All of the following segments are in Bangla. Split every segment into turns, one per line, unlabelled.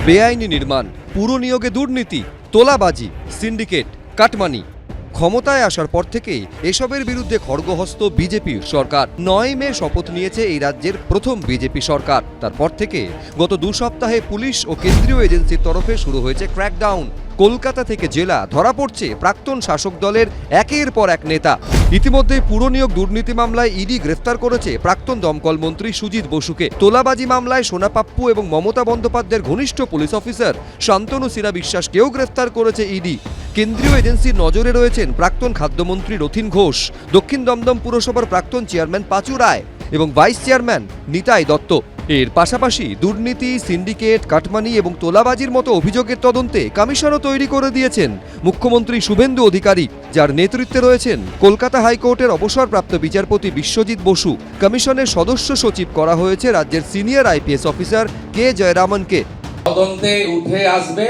বেআইনি নির্মাণ, পুরো নিয়োগে দুর্নীতি, তোলাবাজি, সিন্ডিকেট, কাটমানি। ক্ষমতায় আসার পর থেকে এসবের বিরুদ্ধে খড়গহস্ত বিজেপির সরকার। ৯ মে শপথ নিয়েছে এই রাজ্যের প্রথম বিজেপি সরকার। তারপর থেকে গত 2 সপ্তাহে পুলিশ ও কেন্দ্রীয় এজেন্সির তরফে শুরু হয়েছে ক্র্যাকডাউন। কলকাতা থেকে জেলা ধরা পড়ছে প্রাক্তন শাসক দলের একের পর এক নেতা। ইতিমধ্যে পুরো নিয়োগ দুর্নীতি মামলায় ইডি গ্রেফতার করেছে প্রাক্তন দমকল মন্ত্রী সুজিত বসুকে। তোলাবাজি মামলায় সোনা পাপ্পু এবং মমতা বন্দ্যোপাধ্যায়ের ঘনিষ্ঠ পুলিশ অফিসার শান্তনু সিনহা বিশ্বাসকেও গ্রেফতার করেছে ইডি। কেন্দ্রীয় এজেন্সির নজরে রয়েছেন প্রাক্তন খাদ্যমন্ত্রী রথীন ঘোষ, দক্ষিণ দমদম পুরসভার প্রাক্তন চেয়ারম্যান পাঁচু রায় এবং ভাইস চেয়ারম্যান নিতাই দত্ত। এর পাশাপাশি দুর্নীতি, সিন্ডিকেট, কাটমানি এবং তোলাবাজির মতো অভিযোগের তদন্তে কমিশনও তৈরি করে দিয়েছেন মুখ্যমন্ত্রী শুভেন্দু অধিকারী, যার নেতৃত্বে রয়েছেন কলকাতা হাইকোর্টের অবসরপ্রাপ্ত বিচারপতি বিশ্বজিৎ বসু। কমিশনের সদস্য সচিব করা হয়েছে রাজ্যের সিনিয়র আইপিএস অফিসার কে জয়রামনকে।
তদন্তে উঠে আসবে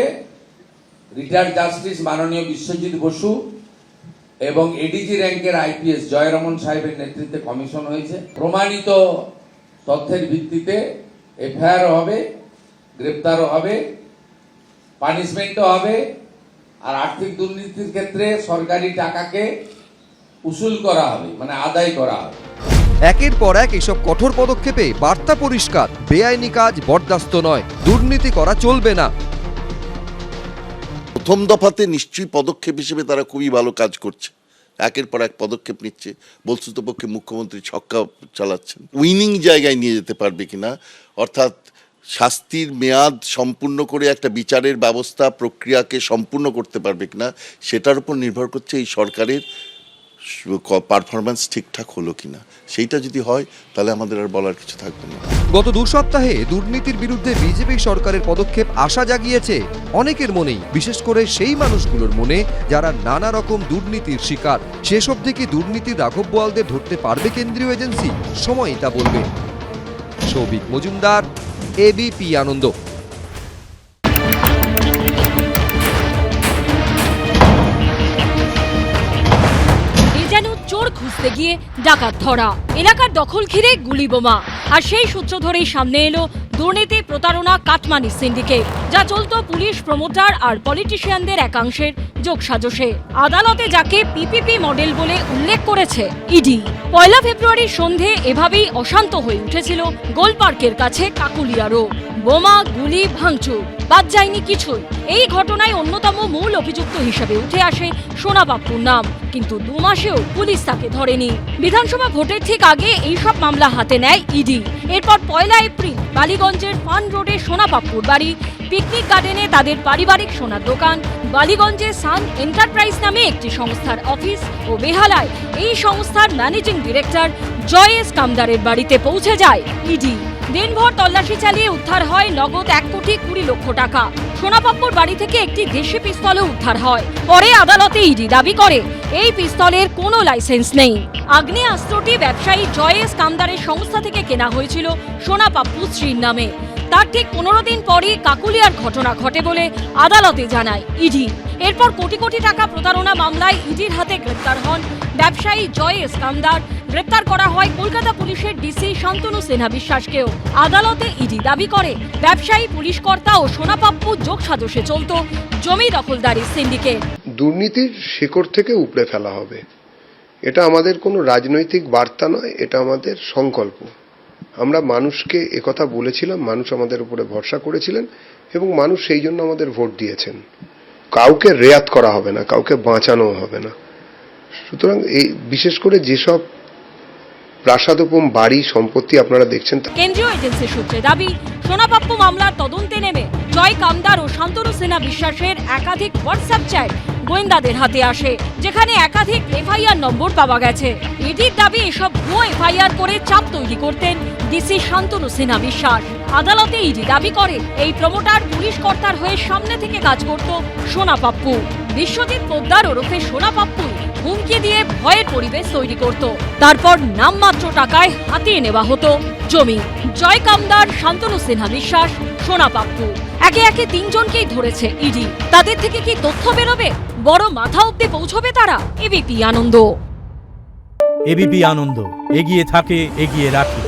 রিটায়ার্ড জাস্টিস মাননীয় বিশ্বজিৎ বসু এবং এডিজি র্যাঙ্কের আইপিএস জয়রামন সাহেবের নেতৃত্বে কমিশন হয়েছে। প্রমাণিত তথ্যের ভিত্তিতে এফআইআর হবে, গ্রেপ্তারও হবে, পানিশমেন্টও হবে। আর আর্থিক দুর্নীতির ক্ষেত্রে সরকারি টাকাকে উসুল করা হবে, মানে আদায় করা হবে।
একের পর এক এসব কঠোর পদক্ষেপে বার্তা পরিষ্কার, বেআইনি কাজ বরদাস্ত নয়, দুর্নীতি করা চলবে না।
প্রথম দফাতে নিশ্চয়ই পদক্ষেপ হিসেবে তারা খুবই ভালো কাজ করছে, একের পর এক পদক্ষেপ নিচ্ছে। বস্তুতপক্ষে মুখ্যমন্ত্রী ছক্কা চালাচ্ছেন। উইনিং জায়গায় নিয়ে যেতে পারবে কিনা, অর্থাৎ শাস্তির মেয়াদ সম্পূর্ণ করে একটা বিচারের ব্যবস্থা প্রক্রিয়াকে সম্পূর্ণ করতে পারবে কিনা, সেটার উপর নির্ভর করছে এই সরকারের পারফরম্যান্স ঠিকঠাক হলো কিনা। সেইটা যদি হয় তাহলে আমাদের আর বলার কিছু থাকবে না।
গত 2 সপ্তাহে দুর্নীতির বিরুদ্ধে বিজেপি সরকারের পদক্ষেপ আশা জাগিয়েছে অনেকের মনেই, বিশেষ করে সেই মানুষগুলোর মনে যারা নানা রকম দুর্নীতির শিকার। শেষ অবধি কি দুর্নীতির রাঘব বোয়ালদের ধরতে পারবে কেন্দ্রীয় এজেন্সি? সময়ই তা বলবে। সৌভিক মজুমদার, এবিপি আনন্দ।
চোর খুঁজতে গিয়ে ডাকাত ধরা, এলাকার দখল ঘিরে গুলি বোমা, আর সেই সূত্র ধরেই সামনে এলো দুর্নীতি, প্রতারণা, কাটমানি সিন্ডিকেট, যা চলত পুলিশ, প্রমোটার আর পলিটিশিয়ানদের একাংশের যোগসাজশে। আদালতে যাকে পিপিপি মডেল বলে উল্লেখ করেছে ইডি। 1 ফেব্রুয়ারির সন্ধে এভাবেই অশান্ত হয়ে উঠেছিল গোলপার্কের কাছে কাকুলিয়ারও। বোমা, গুলি, ভাঙচুর, বাদ যায়নি কিছুই। এই ঘটনায় অন্যতম মূল অভিযুক্ত হিসেবে উঠে আসে সোনা পাপ্পুর নাম, কিন্তু 2 মাসেও পুলিশ তাকে ধরেনি। বিধানসভা ভোটের ঠিক আগে এইসব মামলা হাতে নেয় ইডি। এরপর 1 এপ্রিল বালিগঞ্জের ফান রোডে সোনা পাপ্পুর বাড়ি, পিকনিক গার্ডেনে তাদের পারিবারিক সোনার দোকান, বালিগঞ্জে সান এন্টারপ্রাইজ নামে একটি সংস্থার অফিস ও বেহালায় এই সংস্থার ম্যানেজিং ডিরেক্টর জয় এস কামদারের বাড়িতে পৌঁছে যায় ইডি। দিনভর তল্লাশি চালিয়ে উদ্ধার হয় নগদ 1,20,00,000 টাকা। সোনা পাপ্পুর বাড়ি থেকে একটি দেশি পিস্তলও উদ্ধার হয়। পরে আদালতে ইডি দাবি করে এই পিস্তলের কোনো লাইসেন্স নেই। আগ্নেয়াস্ত্রটি ব্যবসায়ী জয় এস কামদারের সংস্থা থেকে কেনা হয়েছিল সোনা পাপ্পুর স্ত্রীর নামে। তার ঠিক 15 দিন পরই কাকুলিয়ার ঘটনা ঘটে বলে আদালতে জানায় ইডি। এরপর কোটি কোটি টাকা প্রতারণা মামলায় ইডির হাতে গ্রেপ্তার হন ব্যবসায়ী জয় এস কামদার। গ্রেপ্তার করা হয় কলকাতা পুলিশের ডিসি শান্তনু সিনহা বিশ্বাসকেও। আদালতে ইডি দাবি করে ব্যবসায়ী, পুলিশ কর্তা ও সোনা পাপ্পু যোগসাজশে চলত জমি দখলদারি সিন্ডিকেট।
দুর্নীতির শিকড় থেকে উপড়ে ফেলা হবে, এটা আমাদের কোনো রাজনৈতিক বার্তা নয়, এটা আমাদের সংকল্প। আমরা মানুষকে একথা বলেছিলাম, মানুষ আমাদের উপরে ভরসা করেছিলেন এবং মানুষ সেই জন্য আমাদের ভোট দিয়েছেন। কাউকে রেয়াত করা হবে না, কাউকে বাঁচানো হবে না। সুতরাং এই বিশেষ করে যেসব প্রাসাদোপম বাড়ি সম্পত্তি আপনারা দেখছেন,
কেন্দ্রীয় এজেন্সি সূত্রে দাবি, সোনা পাপ্পু মামলার তদন্তে নেমে জয় কামদার ও শান্তনু সিনহা বিশ্বাসের একাধিক হোয়াটসঅ্যাপ চ্যাট গোয়েন্দাদের হাতে আসে, যেখানে একাধিক এফআইআর নম্বর পাওয়া গেছে। ইডির দাবি এসব ভুয়ো এফআইআর করে চাপ তৈরি করতেন ডিসি শান্তনু সিনহা বিশ্বাস। আদালতে ইডি দাবি করে এই প্রমোটার, পুলিশ কর্তার হয়ে সামনে থেকে কাজ করত সোনা পাপ্পু। বিশ্বজিৎ পোদ্দার ওরফে সোনা পাপ্পু হুমকি দিয়ে ভয়ের পরিবেশ তৈরি করত। তারপর নামমাত্র টাকায় হাতিয়ে নেওয়া হতো জমি। জয় কামদার, শান্তনু সিনহা বিশ্বাস, সোনা পাপ্পু, একে একে 3 জনকেই ধরেছে ইডি। তাদের থেকে কি তথ্য বেরোবে? বড় মাথা অব্দি পৌঁছবে তারা? এবিপি আনন্দ।
এবিপি আনন্দ, এগিয়ে থাকে, এগিয়ে রাখে।